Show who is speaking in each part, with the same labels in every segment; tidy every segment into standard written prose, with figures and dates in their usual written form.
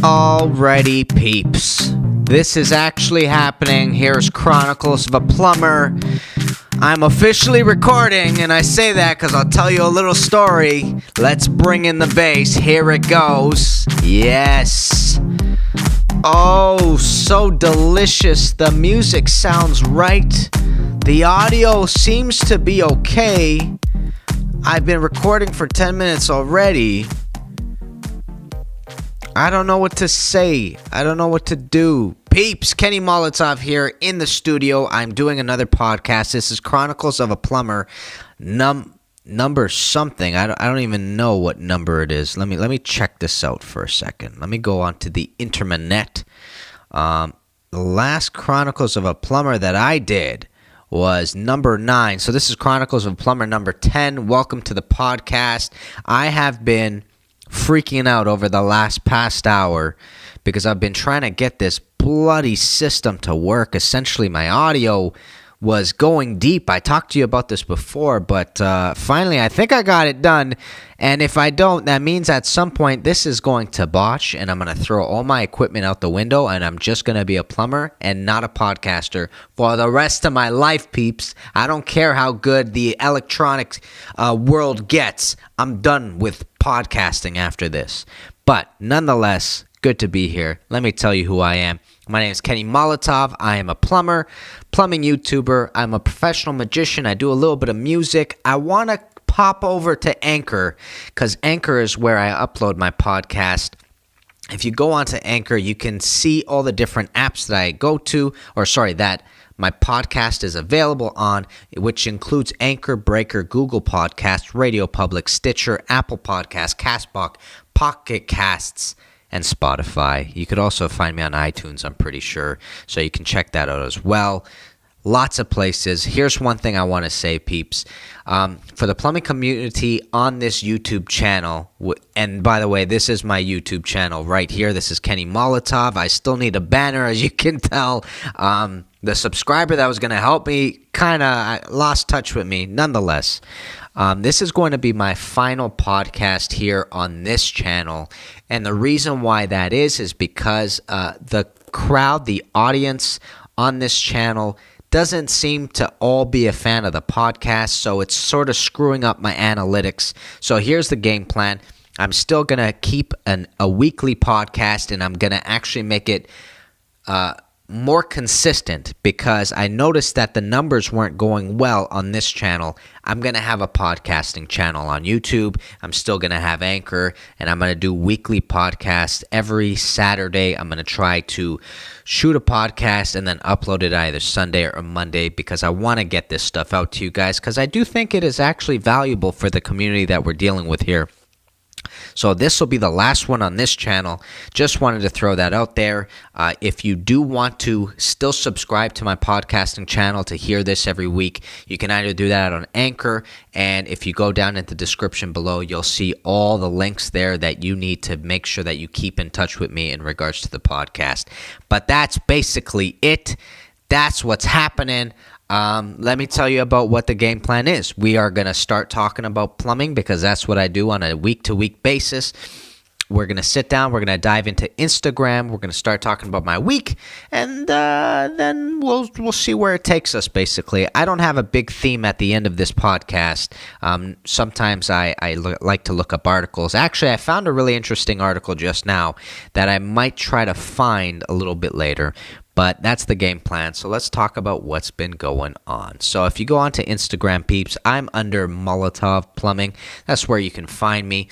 Speaker 1: Alrighty, peeps. This is actually happening. Here's Chronicles of a Plumber. I'm officially recording, and I say that because I'll tell you a little story. Let's bring in the bass. Here it goes. Yes. Oh, so delicious. The music sounds right. The audio seems to be okay. I've been recording for 10 minutes already. I don't know what to say. I don't know what to do. Peeps, Kenny Molotov here in the studio. I'm doing another podcast. This is Chronicles of a Plumber. Number something. I don't even know what number it is. Let me check this out for a second. Let me go on to the internet. The last Chronicles of a Plumber that I did was number 9. So this is Chronicles of a Plumber number 10. Welcome to the podcast. I have been freaking out over the past hour because I've been trying to get this bloody system to work. Essentially, my audio was going deep. I talked to you about this before, but finally I think I got it done. And if I don't, that means at some point this is going to botch and I'm going to throw all my equipment out the window and I'm just going to be a plumber and not a podcaster for the rest of my life, peeps. I don't care how good the electronic world gets. I'm done with podcasting after this. But nonetheless, good to be here. Let me tell you who I am. My name is Kenny Molotov. I am a plumber, plumbing YouTuber. I'm a professional magician. I do a little bit of music. I want to pop over to Anchor because Anchor is where I upload my podcast. If you go onto Anchor, you can see all the different apps that I go to, that my podcast is available on, which includes Anchor, Breaker, Google Podcasts, Radio Public, Stitcher, Apple Podcasts, CastBox, Pocket Casts, and Spotify. You could also find me on iTunes, I'm pretty sure, so you can check that out as well. Lots of places. Here's one thing I want to say, peeps. For the plumbing community on this YouTube channel, and by the way, this is my YouTube channel right here. This is Kenny Molotov. I still need a banner, as you can tell. The subscriber that was going to help me kind of lost touch with me. Nonetheless, this is going to be my final podcast here on this channel. And the reason why that is because the crowd, the audience on this channel doesn't seem to all be a fan of the podcast, so it's sort of screwing up my analytics. So here's the game plan. I'm still going to keep a weekly podcast, and I'm going to actually make it more consistent because I noticed that the numbers weren't going well on this channel. I'm going to have a podcasting channel on YouTube. I'm still going to have Anchor, and I'm going to do weekly podcasts every Saturday. I'm going to try to shoot a podcast and then upload it either Sunday or Monday because I want to get this stuff out to you guys because I do think it is actually valuable for the community that we're dealing with here. So this will be the last one on this channel. Just wanted to throw that out there. If you do want to still subscribe to my podcasting channel to hear this every week, you can either do that on Anchor, and if you go down in the description below, you'll see all the links there that you need to make sure that you keep in touch with me in regards to the podcast. But that's basically it. That's what's happening. Let me tell you about what the game plan is. We are going to start talking about plumbing because that's what I do on a week-to-week basis. We're going to sit down. We're going to dive into Instagram. We're going to start talking about my week, and then we'll see where it takes us, basically. I don't have a big theme at the end of this podcast. Sometimes I like to look up articles. Actually, I found a really interesting article just now that I might try to find a little bit later. But that's the game plan. So let's talk about what's been going on. So if you go onto Instagram, peeps, I'm under Molotov Plumbing. That's where you can find me.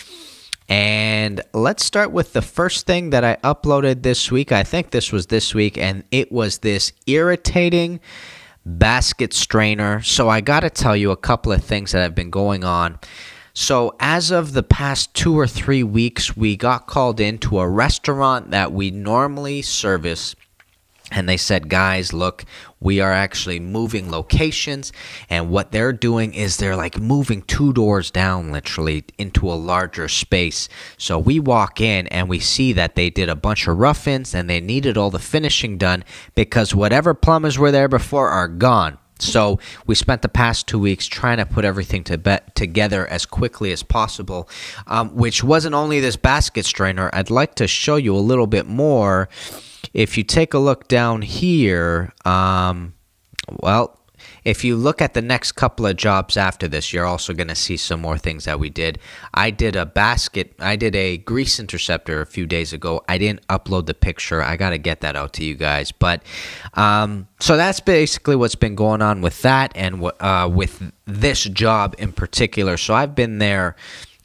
Speaker 1: And let's start with the first thing that I uploaded this week. I think this was this week, and it was this irritating basket strainer. So I got to tell you a couple of things that have been going on. So as of the past 2 or 3 weeks, we got called into a restaurant that we normally service. And they said, guys, look, we are actually moving locations. And what they're doing is they're like moving 2 doors down, literally, into a larger space. So we walk in and we see that they did a bunch of rough-ins and they needed all the finishing done because whatever plumbers were there before are gone. So we spent the past 2 weeks trying to put everything together as quickly as possible, which wasn't only this basket strainer. I'd like to show you a little bit more. If you take a look down here, if you look at the next couple of jobs after this, you're also going to see some more things that we did. I did a grease interceptor a few days ago. I didn't upload the picture. I got to get that out to you guys. But so that's basically what's been going on with that and with this job in particular. So I've been there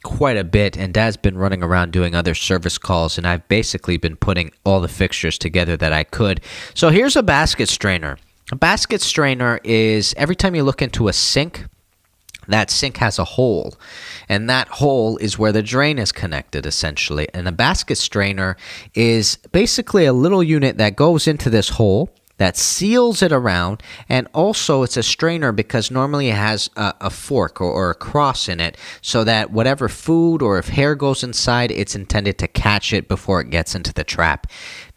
Speaker 1: quite a bit, and Dad's been running around doing other service calls, and I've basically been putting all the fixtures together that I could. So here's a basket strainer. A basket strainer is every time you look into a sink, that sink has a hole, and that hole is where the drain is connected, essentially. And a basket strainer is basically a little unit that goes into this hole, that seals it around, and also it's a strainer because normally it has a fork or a cross in it so that whatever food or if hair goes inside, it's intended to catch it before it gets into the trap.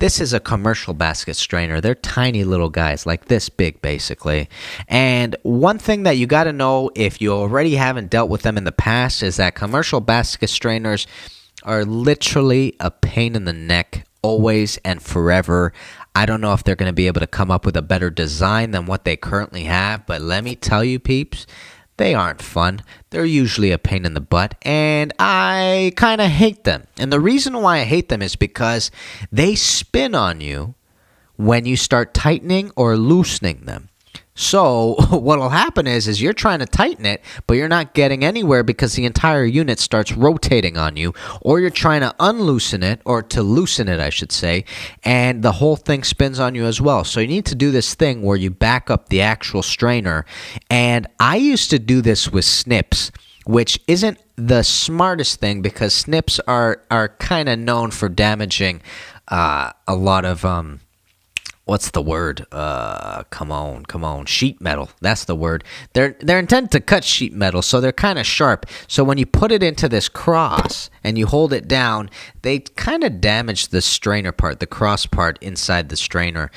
Speaker 1: This is a commercial basket strainer. They're tiny little guys, like this big, basically. And one thing that you got to know if you already haven't dealt with them in the past is that commercial basket strainers are literally a pain in the neck, always and forever. I don't know if they're going to be able to come up with a better design than what they currently have, but let me tell you, peeps, they aren't fun. They're usually a pain in the butt, and I kind of hate them. And the reason why I hate them is because they spin on you when you start tightening or loosening them. So what will happen is you're trying to tighten it, but you're not getting anywhere because the entire unit starts rotating on you, or you're trying to unloosen it, or to loosen it, I should say, and the whole thing spins on you as well. So you need to do this thing where you back up the actual strainer, and I used to do this with snips, which isn't the smartest thing because snips are kind of known for damaging a lot of what's the word? Come on. Sheet metal. That's the word. They're intended to cut sheet metal, so they're kind of sharp. So when you put it into this cross and you hold it down, they kind of damage the strainer part, the cross part inside the strainer.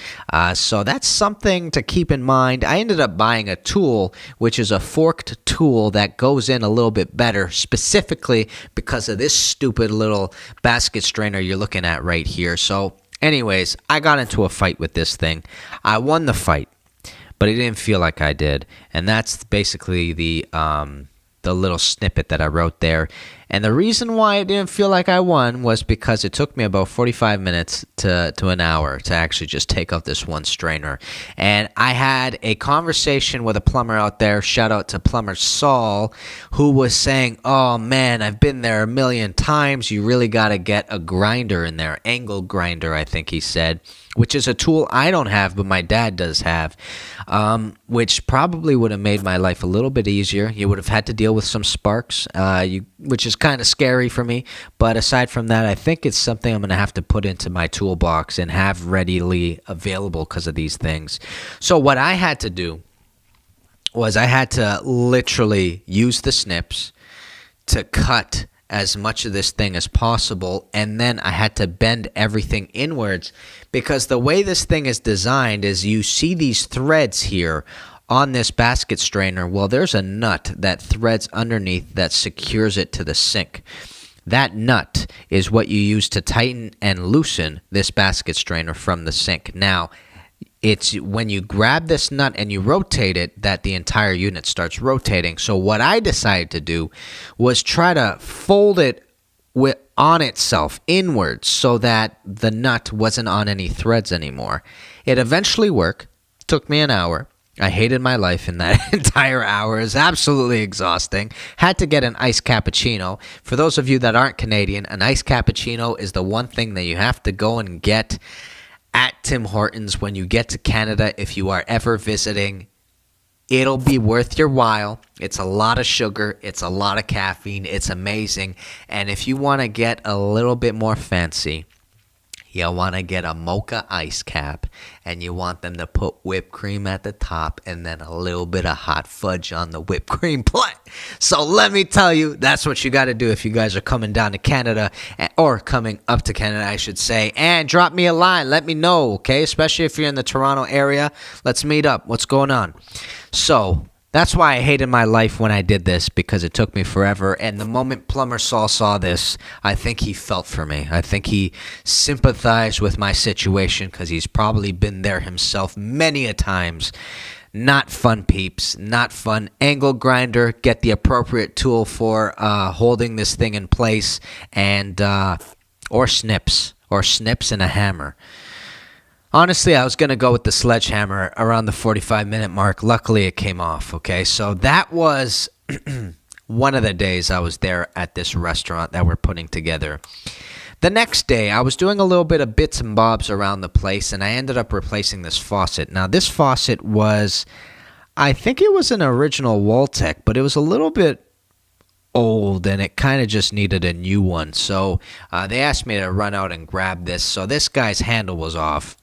Speaker 1: So that's something to keep in mind. I ended up buying a tool, which is a forked tool that goes in a little bit better, specifically because of this stupid little basket strainer you're looking at right here. So anyways, I got into a fight with this thing. I won the fight, but it didn't feel like I did. And that's basically the little snippet that I wrote there. And the reason why it didn't feel like I won was because it took me about 45 minutes to an hour to actually just take out this one strainer. And I had a conversation with a plumber out there, shout out to Plumber Saul, who was saying, oh man, I've been there a million times. You really got to get a grinder in there, angle grinder, I think he said, which is a tool I don't have, but my dad does have, which probably would have made my life a little bit easier. You would have had to deal with some sparks, which is kind of scary for me. But aside from that, I think it's something I'm going to have to put into my toolbox and have readily available because of these things. So what I had to do was I had to literally use the snips to cut as much of this thing as possible, and then I had to bend everything inwards because the way this thing is designed is you see these threads here on this basket strainer. Well, there's a nut that threads underneath that secures it to the sink. That nut is what you use to tighten and loosen this basket strainer from the sink. Now, it's when you grab this nut and you rotate it that the entire unit starts rotating. So what I decided to do was try to fold it on itself inwards so that the nut wasn't on any threads anymore. It eventually worked. Took me an hour. I hated my life in that entire hour. It was absolutely exhausting. Had to get an iced cappuccino. For those of you that aren't Canadian, an iced cappuccino is the one thing that you have to go and get at Tim Hortons when you get to Canada. If you are ever visiting, it'll be worth your while. It's a lot of sugar. It's a lot of caffeine. It's amazing. And if you want to get a little bit more fancy, You want to get a mocha ice cap, and you want them to put whipped cream at the top and then a little bit of hot fudge on the whipped cream plate. So let me tell you, that's what you got to do if you guys are coming down to Canada, or coming up to Canada, I should say. And drop me a line. Let me know, okay? Especially if you're in the Toronto area. Let's meet up. What's going on? So that's why I hated my life when I did this, because it took me forever. And the moment Plumber saw this, I think he felt for me. I think he sympathized with my situation, because he's probably been there himself many a times. Not fun, peeps. Not fun. Angle grinder. Get the appropriate tool for holding this thing in place, and or snips and a hammer. Honestly, I was going to go with the sledgehammer around the 45-minute mark. Luckily, it came off, okay? So that was one of the days I was there at this restaurant that we're putting together. The next day, I was doing a little bit of bits and bobs around the place, and I ended up replacing this faucet. Now, this faucet was, I think it was an original Waltech, but it was a little bit old, and it kind of just needed a new one. So they asked me to run out and grab this. So this guy's handle was off.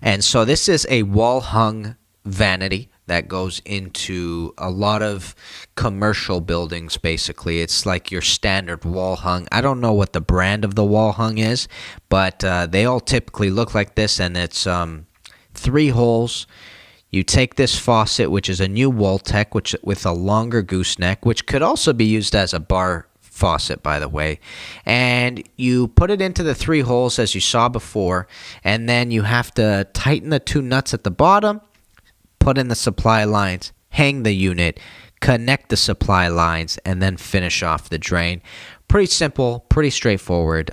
Speaker 1: And so this is a wall-hung vanity that goes into a lot of commercial buildings, basically. It's like your standard wall-hung. I don't know what the brand of the wall-hung is, but they all typically look like this, and it's 3 holes. You take this faucet, which is a new Waltech, with a longer gooseneck, which could also be used as a bar faucet, by the way, and you put it into the 3 holes as you saw before, and then you have to tighten the 2 nuts at the bottom, put in the supply lines, hang the unit, connect the supply lines, and then finish off the drain. Pretty simple, pretty straightforward.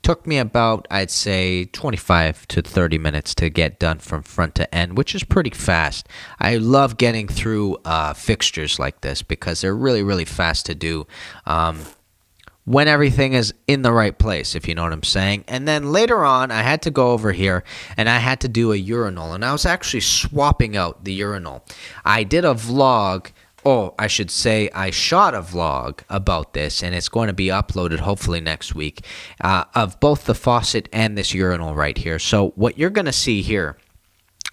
Speaker 1: Took me about, I'd say, 25 to 30 minutes to get done from front to end, which is pretty fast. I love getting through fixtures like this, because they're really, really fast to do when everything is in the right place, if you know what I'm saying. And then later on, I had to go over here, and I had to do a urinal, and I was actually swapping out the urinal. I did a vlog. Oh, I should say I shot a vlog about this, and it's going to be uploaded hopefully next week, of both the faucet and this urinal right here. So what you're going to see here,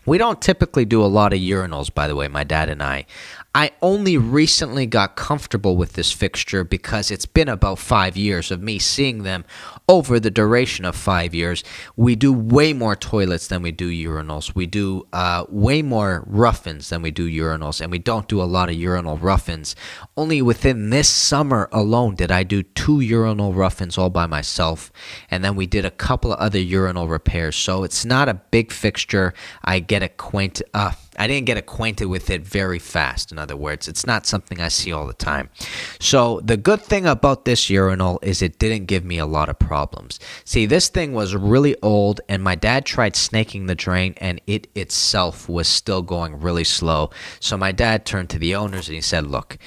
Speaker 1: we don't typically do a lot of urinals, by the way, my dad and I. I only recently got comfortable with this fixture because it's been about 5 years of me seeing them over the duration of 5 years. We do way more toilets than we do urinals. We do way more rough-ins than we do urinals, and we don't do a lot of urinal rough-ins. Only within this summer alone did I do 2 urinal rough-ins all by myself, and then we did a couple of other urinal repairs. So it's not a big fixture. I didn't get acquainted with it very fast. In other words, it's not something I see all the time. So the good thing about this urinal is it didn't give me a lot of problems. See, this thing was really old, and my dad tried snaking the drain, and it itself was still going really slow. So my dad turned to the owners and he said, look,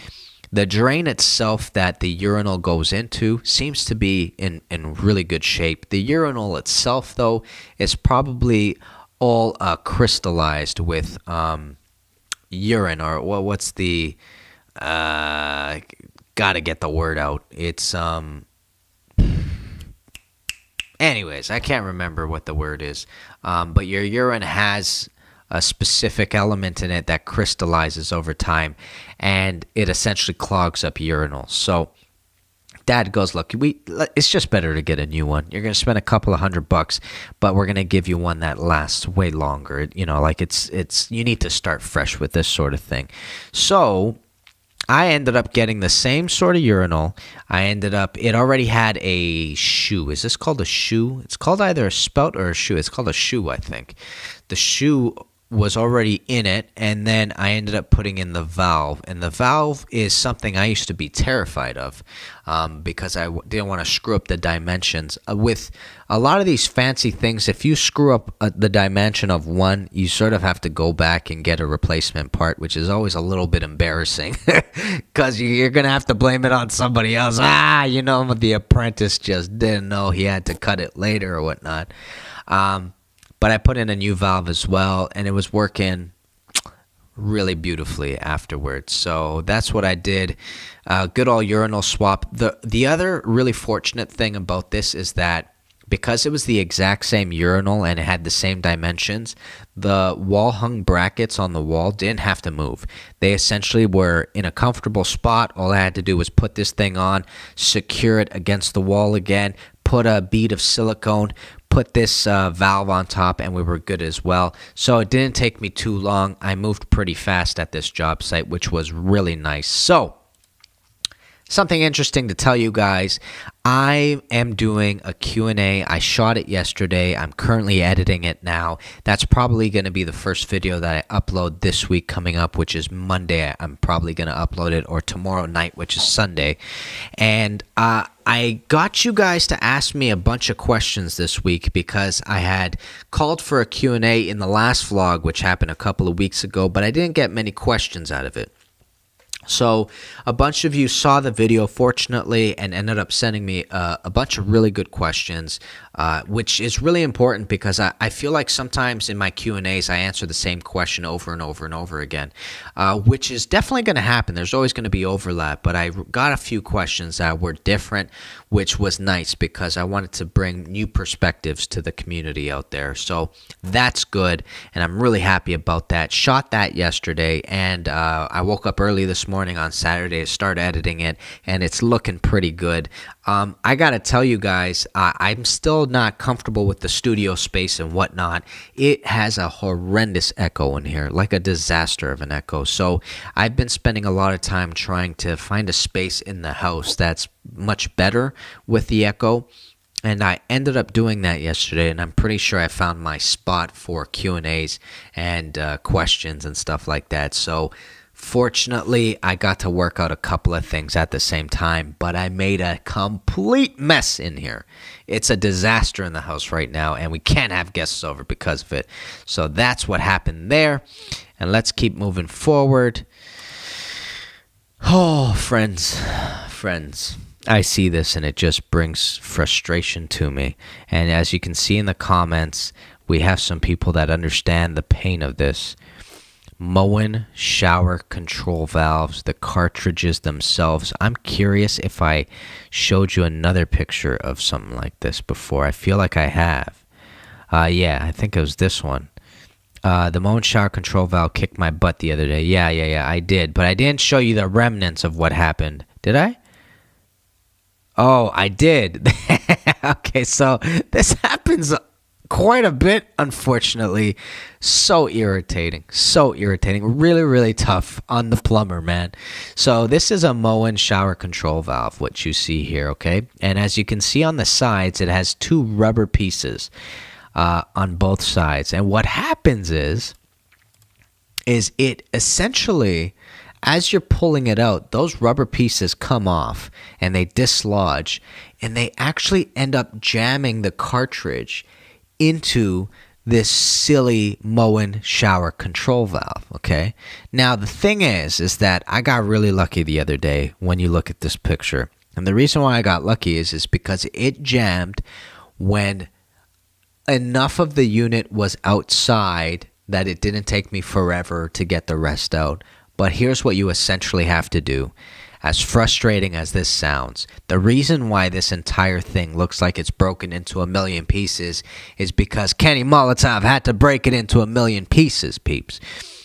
Speaker 1: the drain itself that the urinal goes into seems to be in really good shape. The urinal itself, though, is probably all crystallized with urine, or what's the gotta get the word out. It's anyways, I can't remember what the word is, but your urine has a specific element in it that crystallizes over time, and it essentially clogs up urinals. So Dad goes, look, it's just better to get a new one. You're going to spend a couple of $100, but we're going to give you one that lasts way longer. You know, like it's you need to start fresh with this sort of thing. So I ended up getting the same sort of urinal. It already had a shoe. Is this called a shoe? It's called either a spout or a shoe. It's called a shoe, I think. The shoe was already in it, and then I ended up putting in the valve, and the valve is something I used to be terrified of, because I didn't want to screw up the dimensions. With a lot of these fancy things, if you screw up the dimension of one, you sort of have to go back and get a replacement part, which is always a little bit embarrassing, because you're going to have to blame it on somebody else. The apprentice just didn't know he had to cut it later or whatnot. But I put in a new valve as well, and it was working really beautifully afterwards. So that's what I did. Good old urinal swap. The other really fortunate thing about this is that because it was the exact same urinal and it had the same dimensions, the wall hung brackets on the wall didn't have to move. They essentially were in a comfortable spot. All I had to do was put this thing on, secure it against the wall again, put a bead of silicone, put this valve on top, and we were good as well. So it didn't take me too long. I moved pretty fast at this job site, which was really nice. So something interesting to tell you guys, I am doing a Q&A. I shot it yesterday. I'm currently editing it now. That's probably going to be the first video that I upload this week coming up, which is Monday. I'm probably going to upload it, or tomorrow night, which is Sunday. And I got you guys to ask me a bunch of questions this week because I had called for a Q&A in the last vlog, which happened a couple of weeks ago, but I didn't get many questions out of it. So a bunch of you saw the video, fortunately, and ended up sending me a bunch of really good questions, which is really important because I feel like sometimes in my Q&As I answer the same question over and over and over again, which is definitely going to happen. There's always going to be overlap, but I got a few questions that were different, which was nice because I wanted to bring new perspectives to the community out there. So that's good, and I'm really happy about that. Shot that yesterday, and I woke up early this morning on Saturday to start editing it, and it's looking pretty good. I gotta tell you guys, I'm still not comfortable with the studio space and whatnot. It has a horrendous echo in here, like a disaster of an echo. So I've been spending a lot of time trying to find a space in the house that's much better with the echo. And I ended up doing that yesterday, and I'm pretty sure I found my spot for Q&As and questions and stuff like that. So fortunately, I got to work out a couple of things at the same time, but I made a complete mess in here. It's a disaster in the house right now, and we can't have guests over because of it. So that's what happened there, and let's keep moving forward. Oh, friends, I see this, and it just brings frustration to me. And as you can see in the comments, we have some people that understand the pain of this. Moen shower control valves, the cartridges themselves. I'm curious if I showed you another picture of something like this before. I feel like I have. Yeah, I think it was this one. The Moen shower control valve kicked my butt the other day. Yeah, I did. But I didn't show you the remnants of what happened. Did I? Oh, I did. Okay, so this happens quite a bit, unfortunately. So irritating. Really tough on the plumber, man. So this is a Moen shower control valve, what you see here, okay? And as you can see on the sides, it has two rubber pieces on both sides. And what happens is it essentially, as you're pulling it out, those rubber pieces come off and they dislodge, and they actually end up jamming the cartridge into this silly Moen shower control valve, okay? Now, the thing is that I got really lucky the other day when you look at this picture. And the reason why I got lucky is because it jammed when enough of the unit was outside that it didn't take me forever to get the rest out. But here's what you essentially have to do. As frustrating as this sounds, the reason why this entire thing looks like it's broken into a million pieces is because Kenny Molotov had to break it into a million pieces, peeps.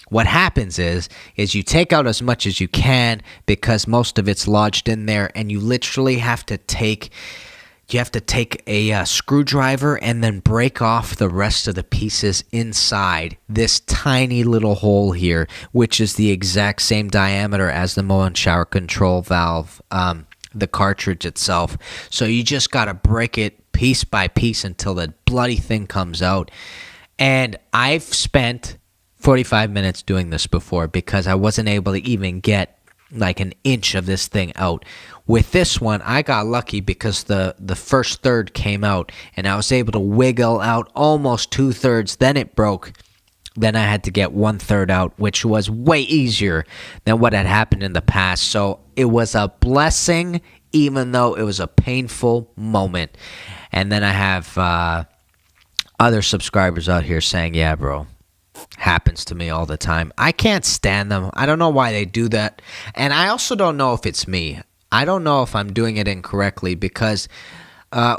Speaker 1: What happens is you take out as much as you can because most of it's lodged in there, and you literally have to take a screwdriver and then break off the rest of the pieces inside this tiny little hole here, which is the exact same diameter as the Moen shower control valve, the cartridge itself. So you just got to break it piece by piece until the bloody thing comes out. And I've spent 45 minutes doing this before because I wasn't able to even get like an inch of this thing out. With this one, I got lucky because the first third came out, and I was able to wiggle out almost 2/3. Then it broke. Then I had to get 1/3 out, which was way easier than what had happened in the past. So it was a blessing, even though it was a painful moment. And then I have other subscribers out here saying, yeah, bro, happens to me all the time. I can't stand them. I don't know why they do that. And I also don't know if it's me. I don't know if I'm doing it incorrectly because I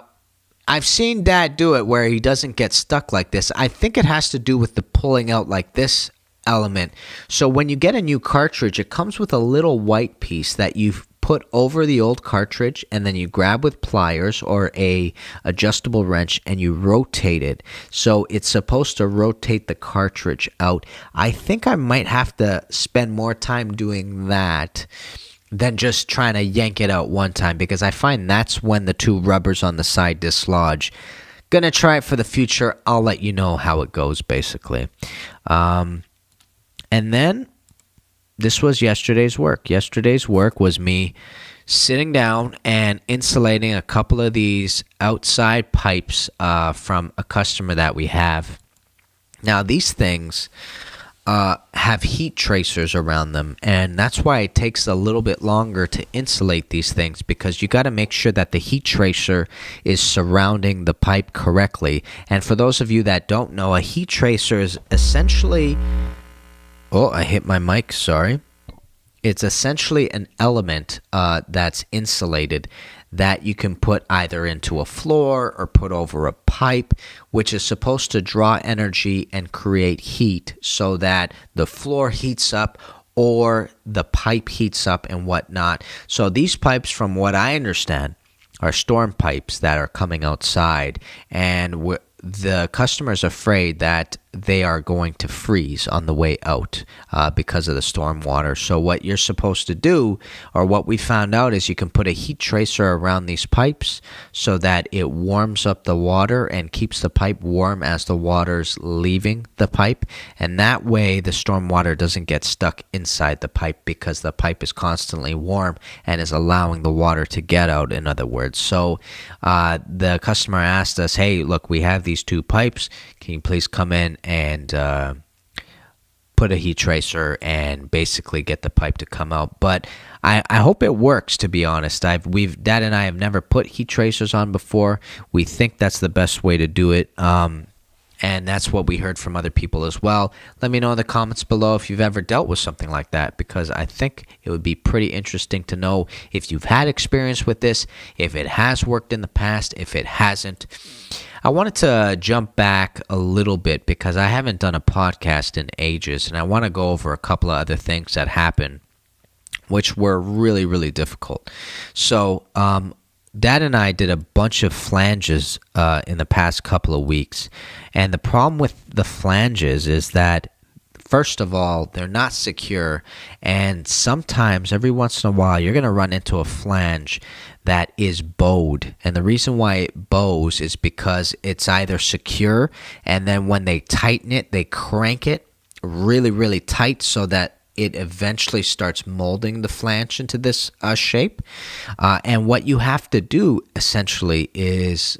Speaker 1: I've seen Dad do it where he doesn't get stuck like this. I think it has to do with the pulling out like this element. So when you get a new cartridge, it comes with a little white piece that you put over the old cartridge, and then you grab with pliers or a adjustable wrench and you rotate it. So it's supposed to rotate the cartridge out. I think I might have to spend more time doing that than just trying to yank it out one time, because I find that's when the two rubbers on the side dislodge. Gonna try it for the future. I'll let you know how it goes, basically. And then this was yesterday's work. Yesterday's work was me sitting down and insulating a couple of these outside pipes from a customer that we have. Now, these things have heat tracers around them, and that's why it takes a little bit longer to insulate these things, because you got to make sure that the heat tracer is surrounding the pipe correctly. And for those of you that don't know, a heat tracer is essentially... Oh, I hit my mic, sorry. It's essentially an element that's insulated that you can put either into a floor or put over a pipe, which is supposed to draw energy and create heat so that the floor heats up or the pipe heats up and whatnot. So these pipes, from what I understand, are storm pipes that are coming outside, and the customer's afraid that they are going to freeze on the way out because of the storm water. So what you're supposed to do, or what we found out, is you can put a heat tracer around these pipes so that it warms up the water and keeps the pipe warm as the water's leaving the pipe. And that way the storm water doesn't get stuck inside the pipe, because the pipe is constantly warm and is allowing the water to get out, in other words. So the customer asked us, hey, look, we have these two pipes. Can you please come in and put a heat tracer and basically get the pipe to come out? But I hope it works, to be honest. Dad and I have never put heat tracers on before. We think that's the best way to do it. And that's what we heard from other people as well. Let me know in the comments below if you've ever dealt with something like that, because I think it would be pretty interesting to know if you've had experience with this, if it has worked in the past, if it hasn't. I wanted to jump back a little bit because I haven't done a podcast in ages, and I want to go over a couple of other things that happened which were really, really difficult. So, Dad and I did a bunch of flanges in the past couple of weeks, and the problem with the flanges is that, first of all, they're not secure, and sometimes, every once in a while, you're going to run into a flange that is bowed. And the reason why it bows is because it's either secure, and then when they tighten it, they crank it really, really tight so that it eventually starts molding the flange into this shape. And what you have to do, essentially, is...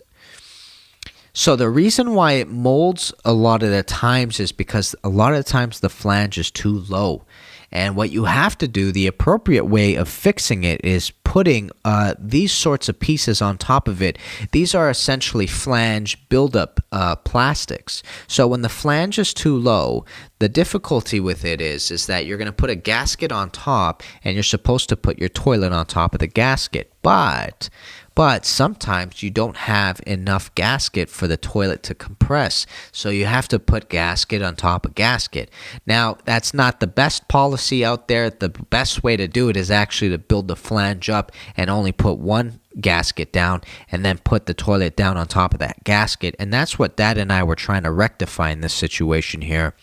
Speaker 1: So the reason why it molds a lot of the times is because a lot of the times the flange is too low. And what you have to do, the appropriate way of fixing it, is putting these sorts of pieces on top of it. These are essentially flange buildup plastics. So when the flange is too low, the difficulty with it is that you're going to put a gasket on top, and you're supposed to put your toilet on top of the gasket. But sometimes you don't have enough gasket for the toilet to compress, so you have to put gasket on top of gasket. Now, that's not the best policy out there. The best way to do it is actually to build the flange up and only put one gasket down and then put the toilet down on top of that gasket. And that's what Dad and I were trying to rectify in this situation here.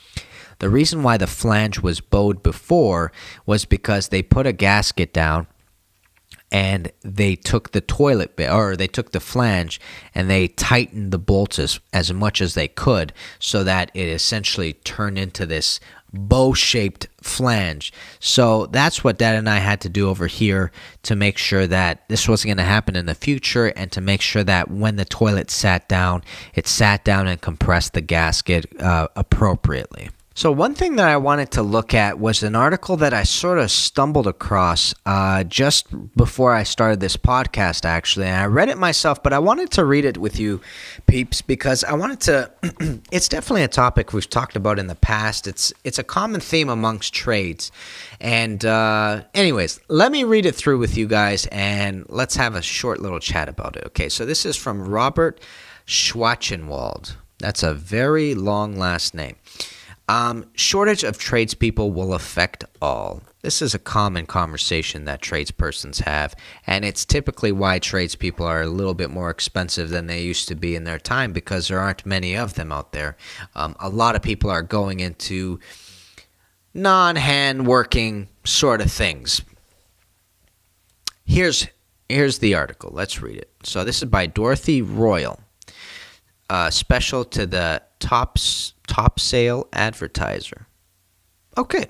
Speaker 1: The reason why the flange was bowed before was because they put a gasket down, and they took the they took the flange and they tightened the bolts as much as they could, so that it essentially turned into this bow-shaped flange. So that's what Dad and I had to do over here to make sure that this wasn't going to happen in the future, and to make sure that when the toilet sat down, it sat down and compressed the gasket appropriately. So one thing that I wanted to look at was an article that I sort of stumbled across just before I started this podcast, actually. And I read it myself, but I wanted to read it with you, peeps, because I wanted to it's definitely a topic we've talked about in the past. It's a common theme amongst trades. And anyways, let me read it through with you guys, and let's have a short little chat about it. Okay, so this is from Robert Schwachenwald. That's a very long last name. Shortage of tradespeople will affect all. This is a common conversation that tradespersons have, and it's typically why tradespeople are a little bit more expensive than they used to be in their time, because there aren't many of them out there. A lot of people are going into non-hand working sort of things. Here's the article. Let's read it. So this is by Dorothy Royal. Special to the top sale advertiser. Okay.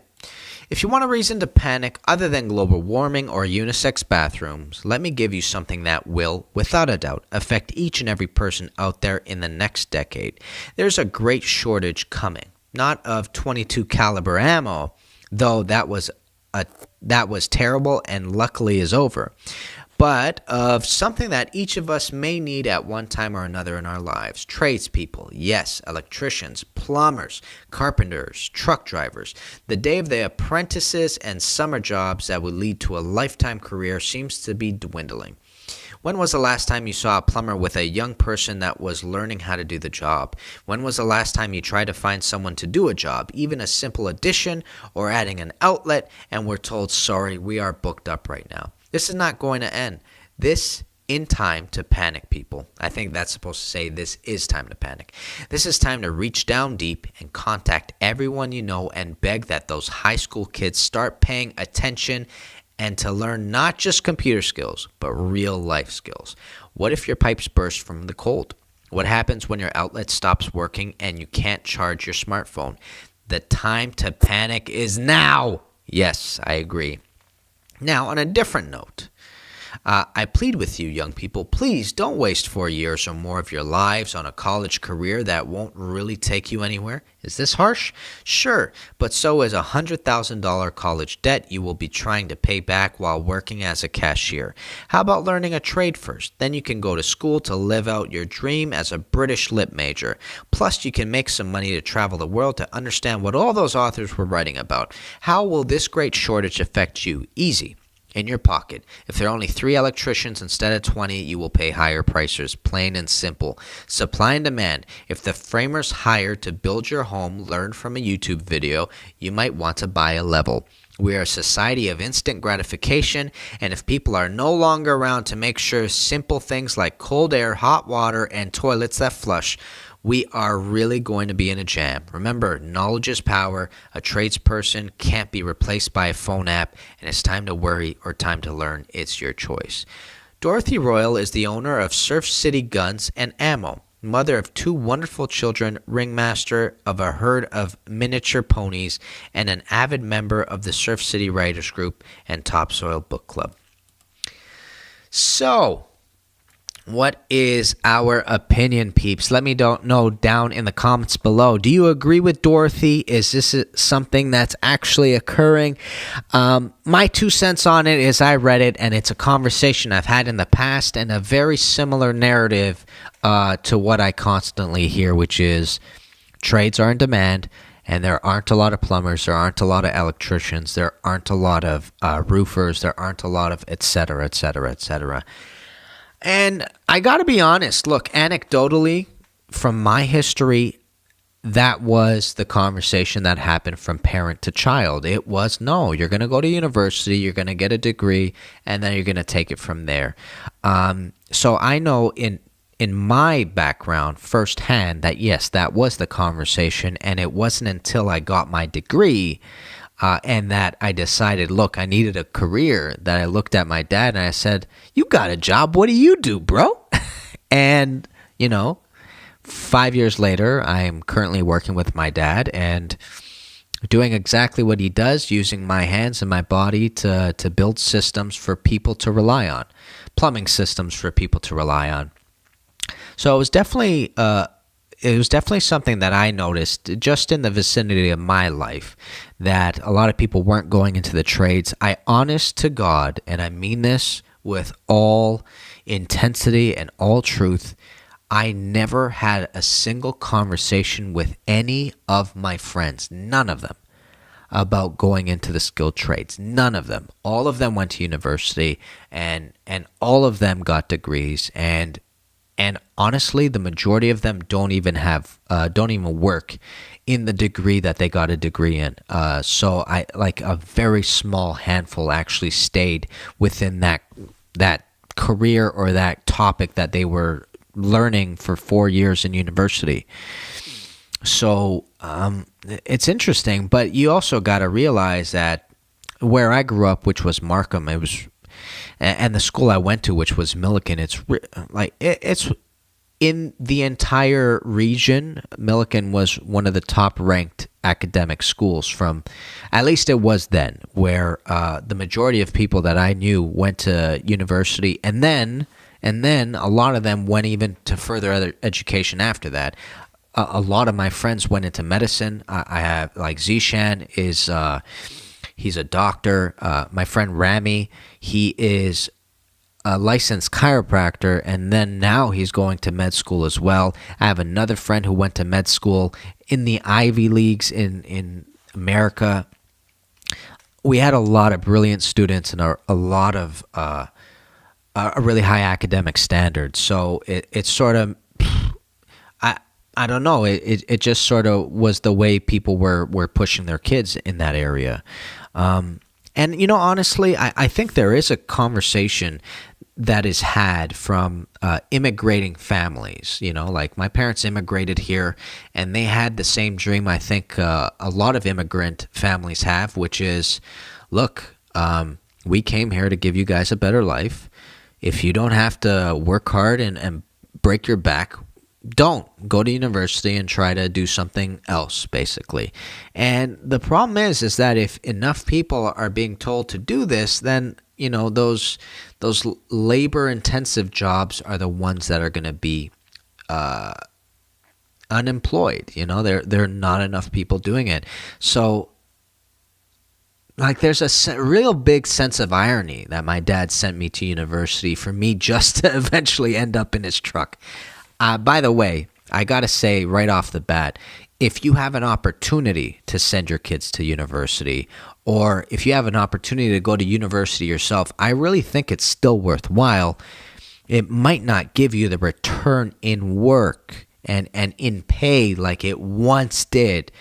Speaker 1: If you want a reason to panic other than global warming or unisex bathrooms, let me give you something that will, without a doubt, affect each and every person out there in the next decade. There's a great shortage coming, not of .22 caliber ammo, though that was terrible and luckily is over, but of something that each of us may need at one time or another in our lives. Tradespeople, yes, electricians, plumbers, carpenters, truck drivers. The day of the apprentices and summer jobs that would lead to a lifetime career seems to be dwindling. When was the last time you saw a plumber with a young person that was learning how to do the job? When was the last time you tried to find someone to do a job, even a simple addition or adding an outlet, and were told, sorry, we are booked up right now? This is not going to end. This in time to panic, people. I think that's supposed to say this is time to panic. This is time to reach down deep and contact everyone you know and beg that those high school kids start paying attention and to learn not just computer skills, but real life skills. What if your pipes burst from the cold? What happens when your outlet stops working and you can't charge your smartphone? The time to panic is now. Yes, I agree. Now, on a different note, I plead with you, young people, please don't waste 4 years or more of your lives on a college career that won't really take you anywhere. Is this harsh? Sure, but so is a $100,000 college debt you will be trying to pay back while working as a cashier. How about learning a trade first? Then you can go to school to live out your dream as a British lit major. Plus, you can make some money to travel the world to understand what all those authors were writing about. How will this great shortage affect you? Easy. In your pocket. If there are only 3 electricians instead of 20, you will pay higher prices, plain and simple. Supply and demand. If the framers hired to build your home learned from a YouTube video, you might want to buy a level. We are a society of instant gratification, and if people are no longer around to make sure simple things like cold air, hot water, and toilets that flush, we are really going to be in a jam. Remember, knowledge is power. A tradesperson can't be replaced by a phone app, and it's time to worry or time to learn. It's your choice. Dorothy Royal is the owner of Surf City Guns and Ammo, mother of 2 wonderful children, ringmaster of a herd of miniature ponies, and an avid member of the Surf City Writers Group and Topsoil Book Club. So, what is our opinion, peeps? Let me know down in the comments below. Do you agree with Dorothy? Is this something that's actually occurring? My 2 cents on it is I read it, and it's a conversation I've had in the past and a very similar narrative to what I constantly hear, which is trades are in demand, and there aren't a lot of plumbers, there aren't a lot of electricians, there aren't a lot of roofers, there aren't a lot of et cetera, et cetera, et cetera. And I got to be honest, look, anecdotally, from my history, that was the conversation that happened from parent to child. It was, no, you're going to go to university, you're going to get a degree, and then you're going to take it from there. So I know in my background firsthand that, yes, that was the conversation, and it wasn't until I got my degree and that I decided, look, I needed a career, that I looked at my dad and I said, you got a job, what do you do, bro? And, 5 years later, I'm currently working with my dad and doing exactly what he does, using my hands and my body to build systems for people to rely on, plumbing systems for people to rely on. So it was definitely it was definitely something that I noticed just in the vicinity of my life, that a lot of people weren't going into the trades. I honest to God, and I mean this with all intensity and all truth, I never had a single conversation with any of my friends, none of them, about going into the skilled trades. None of them. All of them went to university, and all of them got degrees, and honestly, the majority of them don't even work in the degree that they got a degree in. So I like a very small handful actually stayed within that career or that topic that they were learning for 4 years in university. So it's interesting, but you also got to realize that where I grew up, which was Markham, and the school I went to, which was Milliken, it's in the entire region. Milliken was one of the top ranked academic schools from, at least it was then, where the majority of people that I knew went to university, and then a lot of them went even to further other education after that. A lot of my friends went into medicine. I have, like, Zishan is he's a doctor. My friend Rami, he is a licensed chiropractor, and then now he's going to med school as well. I have another friend who went to med school in the Ivy Leagues in America. We had a lot of brilliant students and a lot of a really high academic standard. So it's sort of, I don't know. It just sort of was the way people were pushing their kids in that area. And, honestly, I think there is a conversation that is had from immigrating families. Like my parents immigrated here, and they had the same dream I think a lot of immigrant families have, which is, look, we came here to give you guys a better life. If you don't have to work hard and break your back, don't go to university and try to do something else, basically. And the problem is that if enough people are being told to do this, then those labor intensive jobs are the ones that are going to be unemployed. There are not enough people doing it. So, like, there's a real big sense of irony that my dad sent me to university for me just to eventually end up in his truck. By the way, I got to say right off the bat, if you have an opportunity to send your kids to university, or if you have an opportunity to go to university yourself, I really think it's still worthwhile. It might not give you the return in work and in pay like it once did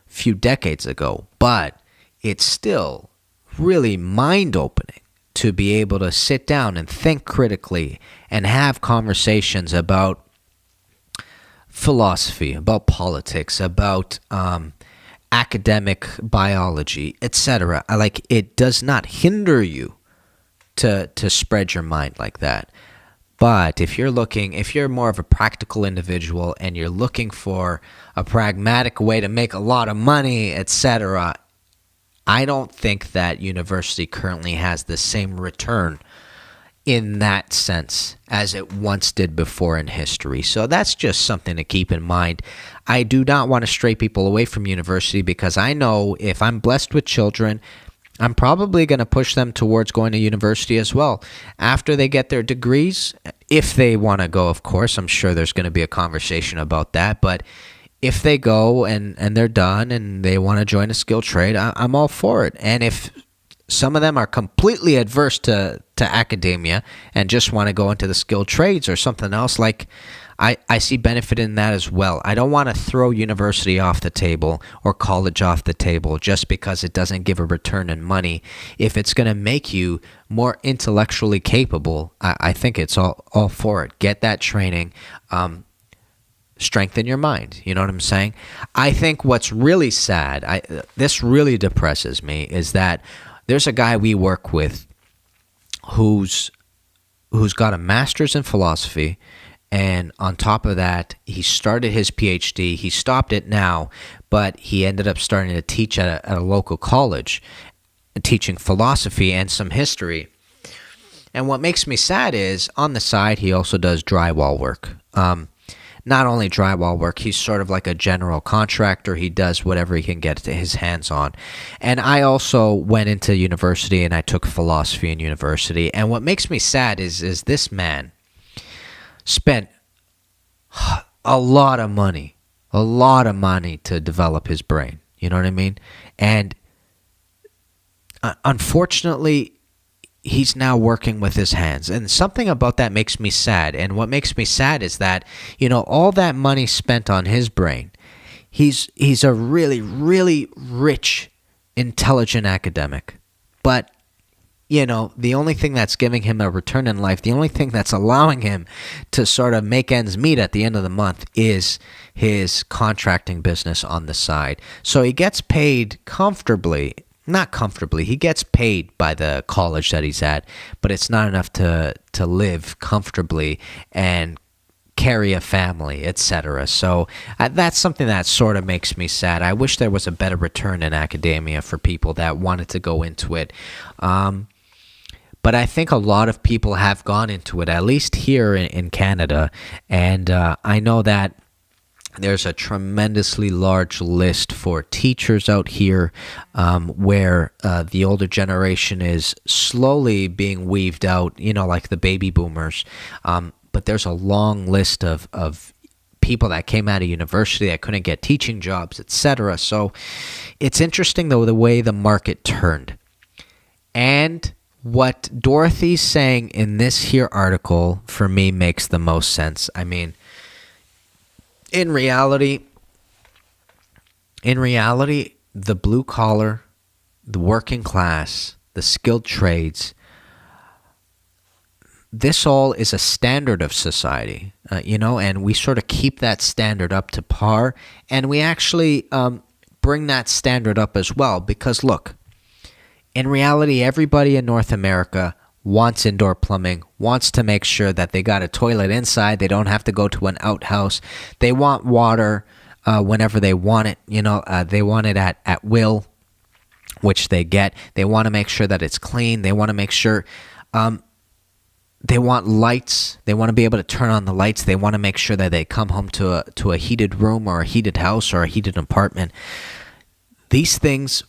Speaker 1: a few decades ago, but it's still really mind-opening to be able to sit down and think critically and have conversations about philosophy, about politics, about academic biology, etc. Like, it does not hinder you to spread your mind like that. But if you're more of a practical individual and you're looking for a pragmatic way to make a lot of money, etc., I don't think that university currently has the same return in that sense as it once did before in history. So that's just something to keep in mind. I do not want to stray people away from university, because I know if I'm blessed with children, I'm probably going to push them towards going to university as well. After they get their degrees, if they want to go, of course, I'm sure there's going to be a conversation about that. But if they go and they're done and they want to join a skilled trade, I'm all for it. And if some of them are completely adverse to academia and just want to go into the skilled trades or something else, like, I see benefit in that as well. I don't want to throw university off the table or college off the table just because it doesn't give a return in money. If it's going to make you more intellectually capable, I think it's all for it. Get that training. Strengthen your mind. You know what I'm saying? I think what's really sad, this really depresses me, is that there's a guy we work with who's got a master's in philosophy, and on top of that, he started his PhD. He stopped it now, but he ended up starting to teach at a local college, teaching philosophy and some history. And what makes me sad is, on the side, he also does drywall work. not only drywall work, he's sort of like a general contractor. He does whatever he can get his hands on. And I also went into university and I took philosophy in university. And what makes me sad is this man spent a lot of money to develop his brain. You know what I mean? And unfortunately, he's now working with his hands. And something about that makes me sad. And what makes me sad is that, all that money spent on his brain, he's a really, really rich, intelligent academic. But, the only thing that's giving him a return in life, the only thing that's allowing him to sort of make ends meet at the end of the month is his contracting business on the side. So he gets paid comfortably. Not comfortably. He gets paid by the college that he's at, but it's not enough to live comfortably and carry a family, etc. So that's something that sort of makes me sad. I wish there was a better return in academia for people that wanted to go into it. But I think a lot of people have gone into it, at least here in Canada. And I know that there's a tremendously large list for teachers out here where the older generation is slowly being weaved out, like the baby boomers. But there's a long list of people that came out of university that couldn't get teaching jobs, etc. So it's interesting, though, the way the market turned. And what Dorothy's saying in this here article, for me, makes the most sense. I mean, in reality, the blue collar, the working class, the skilled trades, this all is a standard of society, and we sort of keep that standard up to par, and we actually bring that standard up as well, because look, in reality, everybody in North America wants indoor plumbing, wants to make sure that they got a toilet inside, they don't have to go to an outhouse, they want water whenever they want it, they want it at will, which they get. They want to make sure that it's clean, they want to make sure, they want lights, they want to be able to turn on the lights, they want to make sure that they come home to a heated room or a heated house or a heated apartment. These things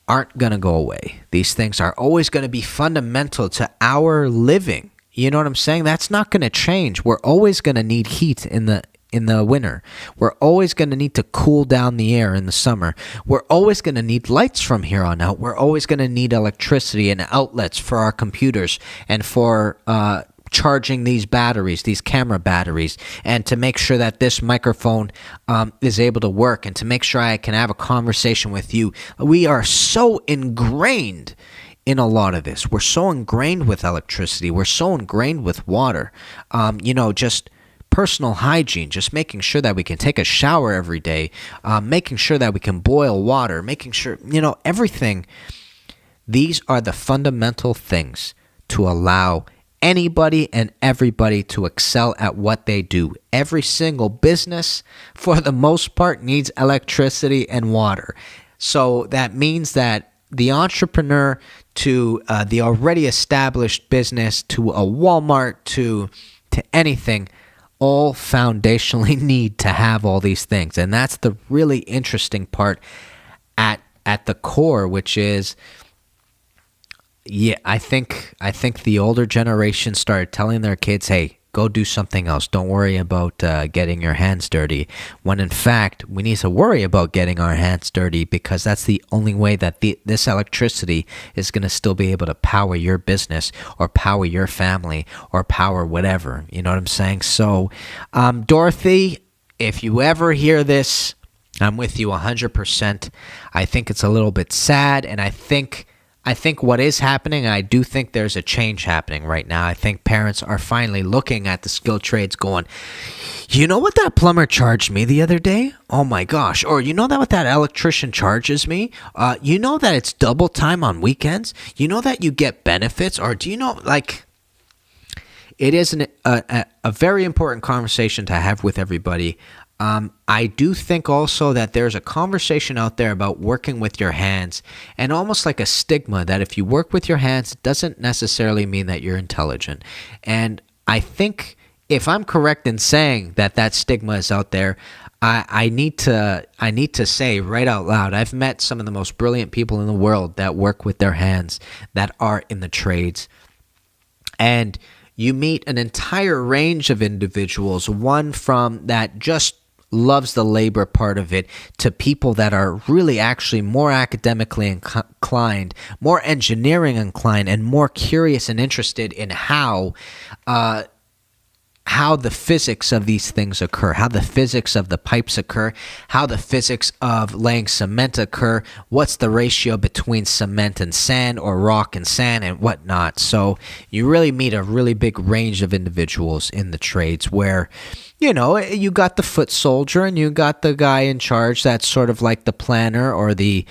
Speaker 1: aren't going to go away. These things are always going to be fundamental to our living. You know what I'm saying? That's not going to change. We're always going to need heat in the winter. We're always going to need to cool down the air in the summer. We're always going to need lights from here on out. We're always going to need electricity and outlets for our computers and for charging these batteries, these camera batteries, and to make sure that this microphone is able to work, and to make sure I can have a conversation with you. We are so ingrained in a lot of this. We're so ingrained with electricity. We're so ingrained with water. Just personal hygiene, just making sure that we can take a shower every day, making sure that we can boil water, making sure, everything. These are the fundamental things to allow anybody and everybody to excel at what they do. Every single business, for the most part, needs electricity and water. So that means that the entrepreneur to the already established business, to a Walmart, to anything, all foundationally need to have all these things. And that's the really interesting part at the core, which is, I think the older generation started telling their kids, hey, go do something else. Don't worry about getting your hands dirty. When in fact, we need to worry about getting our hands dirty, because that's the only way that this electricity is going to still be able to power your business or power your family or power whatever. You know what I'm saying? So, Dorothy, if you ever hear this, I'm with you 100%. I think it's a little bit sad, and I think what is happening, I do think there's a change happening right now. I think parents are finally looking at the skilled trades going, you know what that plumber charged me the other day? Oh my gosh. Or you know what that electrician charges me? You know that it's double time on weekends? You know that you get benefits? Or do you know, it is a very important conversation to have with everybody. I do think also that there's a conversation out there about working with your hands, and almost like a stigma that if you work with your hands, it doesn't necessarily mean that you're intelligent. And I think if I'm correct in saying that stigma is out there, I need to say right out loud, I've met some of the most brilliant people in the world that work with their hands, that are in the trades. And you meet an entire range of individuals, one from that just loves the labor part of it, to people that are really actually more academically inclined, more engineering inclined, and more curious and interested in how the physics of these things occur, how the physics of the pipes occur, how the physics of laying cement occur, what's the ratio between cement and sand, or rock and sand, and whatnot. So you really meet a really big range of individuals in the trades where, you got the foot soldier and you got the guy in charge that's sort of like the planner or the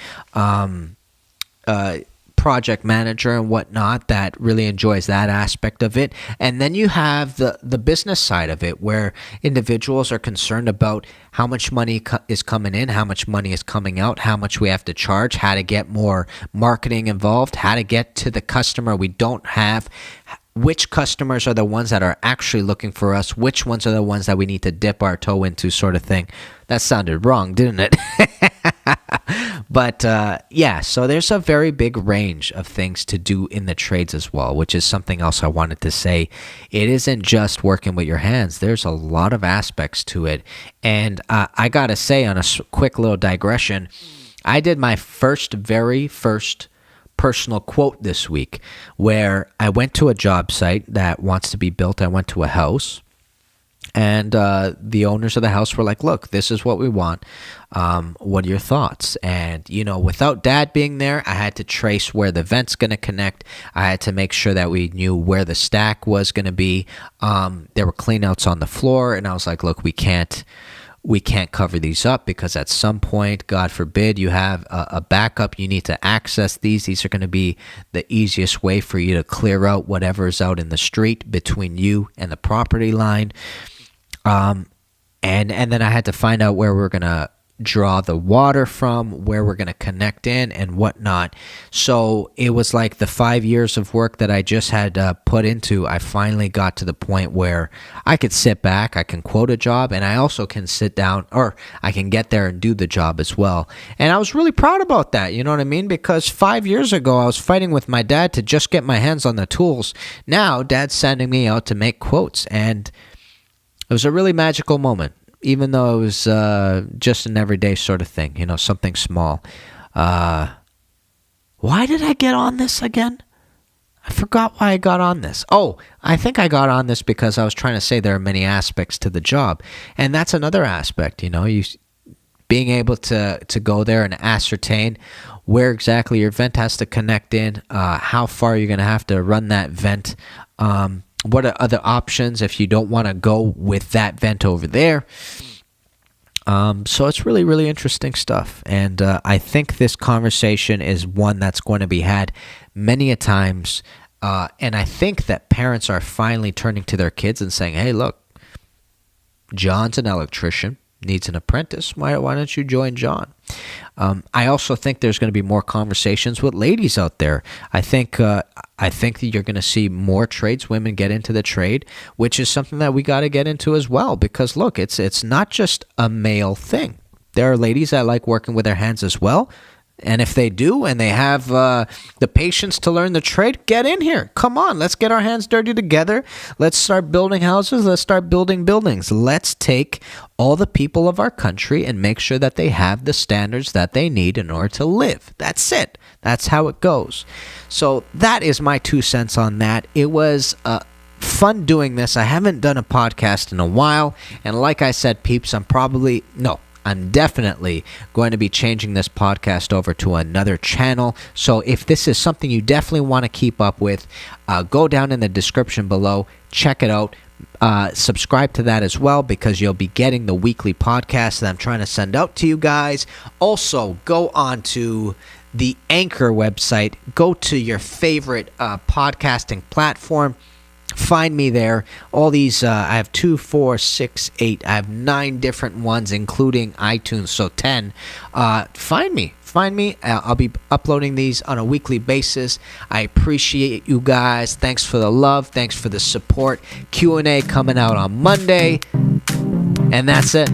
Speaker 1: project manager and whatnot that really enjoys that aspect of it. And then you have the business side of it, where individuals are concerned about how much money is coming in, how much money is coming out, how much we have to charge, how to get more marketing involved, how to get to the customer we don't have, which customers are the ones that are actually looking for us, which ones are the ones that we need to dip our toe into, sort of thing. That sounded wrong, didn't it? But so there's a very big range of things to do in the trades as well, which is something else I wanted to say. It isn't just working with your hands. There's a lot of aspects to it. And I got to say, on a quick little digression, I did my very first personal quote this week, where I went to a job site that wants to be built. I went to a house, and the owners of the house were like, look, this is what we want. What are your thoughts? And, without Dad being there, I had to trace where the vent's going to connect. I had to make sure that we knew where the stack was going to be. There were cleanouts on the floor, and I was like, look, we can't cover these up, because at some point, God forbid, you have a backup. You need to access these. These are going to be the easiest way for you to clear out whatever is out in the street between you and the property line. And then I had to find out where we're going to draw the water from, where we're going to connect in, and whatnot. So it was like the 5 years of work that I just had put into, I finally got to the point where I could sit back, I can quote a job, and I also can sit down, or I can get there and do the job as well. And I was really proud about that, you know what I mean? Because 5 years ago, I was fighting with my dad to just get my hands on the tools. Now, Dad's sending me out to make quotes, and it was a really magical moment. Even though it was just an everyday sort of thing, something small. Why did I get on this again? I forgot why I got on this. Oh, I think I got on this because I was trying to say there are many aspects to the job. And that's another aspect, you being able to go there and ascertain where exactly your vent has to connect in, how far you're going to have to run that vent, what are other options if you don't want to go with that vent over there. So it's really, really interesting stuff. And I think this conversation is one that's going to be had many a times. And I think that parents are finally turning to their kids and saying, hey, look, John's an electrician, needs an apprentice. Why don't you join John? I also think there's going to be more conversations with ladies out there. I think that you're going to see more tradeswomen get into the trade, which is something that we got to get into as well. Because look, it's not just a male thing. There are ladies that like working with their hands as well. And if they do, and they have the patience to learn the trade, get in here. Come on, let's get our hands dirty together. Let's start building houses. Let's start building buildings. Let's take all the people of our country and make sure that they have the standards that they need in order to live. That's it. That's how it goes. So that is my 2 cents on that. It was fun doing this. I haven't done a podcast in a while. And like I said, peeps, I'm definitely going to be changing this podcast over to another channel. So if this is something you definitely want to keep up with, go down in the description below, check it out. Subscribe to that as well, because you'll be getting the weekly podcast that I'm trying to send out to you guys. Also, go on to the Anchor website. Go to your favorite podcasting platform. Find me there. All these, I have 2, 4, 6, 8. I have 9 different ones, including iTunes, so 10. Find me. I'll be uploading these on a weekly basis. I appreciate you guys. Thanks for the love. Thanks for the support. Q&A coming out on Monday. And that's it.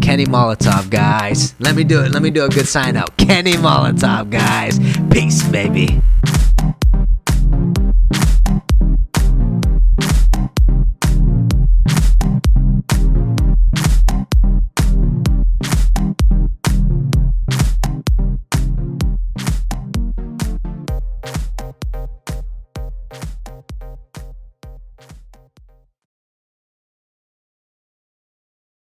Speaker 1: Kenny Molotov, guys. Let me do it. Let me do a good sign out. Kenny Molotov, guys. Peace, baby.